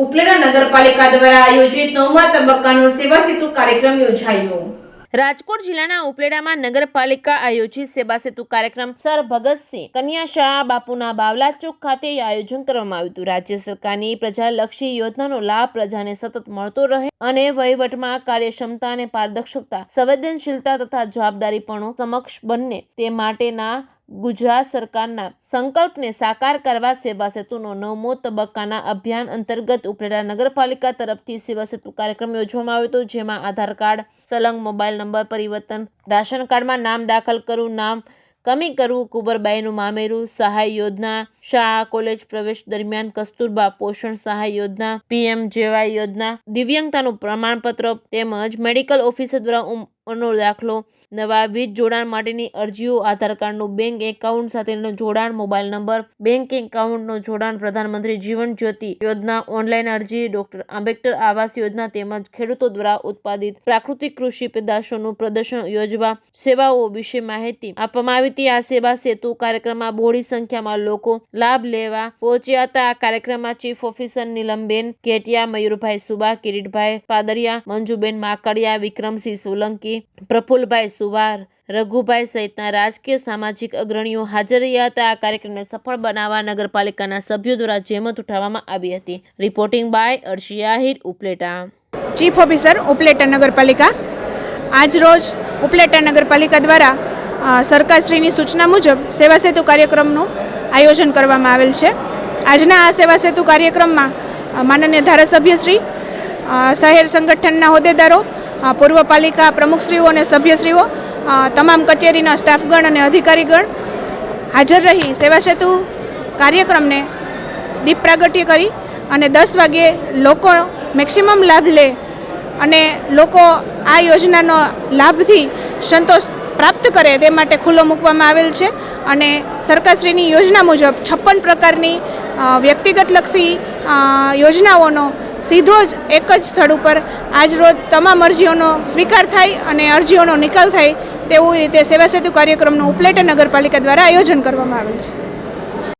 ઉપલેટા નગરપાલિકા દ્વારા આયોજિત 9મા તબક્કાનો સેવા સેતુ કાર્યક્રમ યોજાયો। રાજકોટ જિલ્લાના ઉપલેટામાં નગરપાલિકા આયોજિત સેવા સેતુ કાર્યક્રમ સર ભગતસિંહ કન્યા શાળા બાપુના બાવલા ચોક ખાતે આયોજન કરવામાં આવ્યું હતું। રાજ્ય સરકારની પ્રજાલક્ષી યોજનાનો લાભ પ્રજાને સતત મળતો રહે અને વહીવટમાં કાર્યક્ષમતા અને પારદર્શકતા, સંવેદનશીલતા તથા જવાબદારીપણું સમક્ષ બને તે માટેના ગુજરાત સરકારના સંકલ્પને સાકાર કરવા સેવા સેતુનો 9મો તબક્કાના અભિયાન અંતર્ગત ઉપલેટા નગરપાલિકા તરફથી સેવા સેતુ કાર્યક્રમ યોજવામાં આવ્યો હતો, જેમાં આધાર કાર્ડ સલંગ મોબાઈલ નંબર પરિવર્તન, રાશન કાર્ડમાં નામ દાખલ કરવું, નામ કમી કરવું, કુંવરબાઈનું મામેરું, સહાય યોજના, શાળા કોલેજ પ્રવેશ દરમિયાન કસ્તુરબા પોષણ સહાય યોજના, PMJY યોજના, દિવ્યાંગતાનું પ્રમાણપત્ર તેમજ મેડિકલ ઓફિસર દ્વારા ઉંમરનો દાખલો, નવા વીજ જોડાણ માટેની અરજીઓ, આધાર કાર્ડનું બેંક એકાઉન્ટ સાથેનું જોડાણ, મોબાઈલ નંબર, બેંક એકાઉન્ટનું જોડાણ, પ્રધાનમંત્રી જીવન જ્યોતિ યોજના ઓનલાઈન અરજી, ડોક્ટર આંબેડકર આવાસ યોજના તેમજ ખેડૂતો દ્વારા ઉત્પાદિત પ્રાકૃતિક કૃષિ પેદાશોનું પ્રદર્શન યોજવા સેવાઓ વિશે માહિતી આપવામાં આવી હતી। આ સેવા સેતુ કાર્યક્રમમાં બહોળી સંખ્યામાં લોકો લાભ લેવા પહોંચ્યા હતા। આ કાર્યક્રમમાં ચીફ ઓફિસર નીલમબેન ઘેટિયા, મયુરભાઈ સુબા, કિરીટભાઈ પાદરિયા, મંજુબેન માકડિયા, વિક્રમસિંહ સોલંકી, પ્રફુલભાઈ સુવાર, રઘુભાઈ સહિતના રાજકીય સામાજિક અગ્રણીઓ હાજર રહ્યા હતા। આ કાર્યક્રમને સફળ બનાવવા નગરપાલિકાના સભ્યો દ્વારા જહેમત ઉઠાવવામાં આવી હતી। Reporting by Arshi Ahir, Upleta. Chief officer Upleta નગરપાલિકા। આજ રોજ ઉપલેટા નગરપાલિકા દ્વારા સરકારશ્રીની સૂચના મુજબ સેવા સેતુ કાર્યક્રમનું આયોજન કરવામાં આવેલ છે। આજના આ સેવા સેતુ કાર્યક્રમમાં માનનીય ધારાસભ્યશ્રી, શહેર સંગઠનના હોદ્દેદારો, પૂર્વ પાલિકા પ્રમુખશ્રીઓ અને સભ્યશ્રીઓ, તમામ કચેરીના સ્ટાફગણ અને અધિકારીગણ હાજર રહી સેવા સેતુ કાર્યક્રમને દીપ પ્રાગટ્ય કરી અને 10 વાગ્યે લોકો મેક્સિમમ લાભ લે અને લોકો આ યોજનાનો લાભથી સંતોષ પ્રાપ્ત કરે તે માટે ખુલ્લો મૂકવામાં આવેલ છે। અને સરકારશ્રીની યોજના મુજબ 56 પ્રકારની વ્યક્તિગતલક્ષી યોજનાઓનો સીધો જ એક જ સ્થળ ઉપર આજરોજ તમામ અરજીઓનો સ્વીકાર થાય અને અરજીઓનો નિકાલ થાય તેવી રીતે સેવા સેતુ કાર્યક્રમનું ઉપલેટા નગરપાલિકા દ્વારા આયોજન કરવામાં આવેલ છે।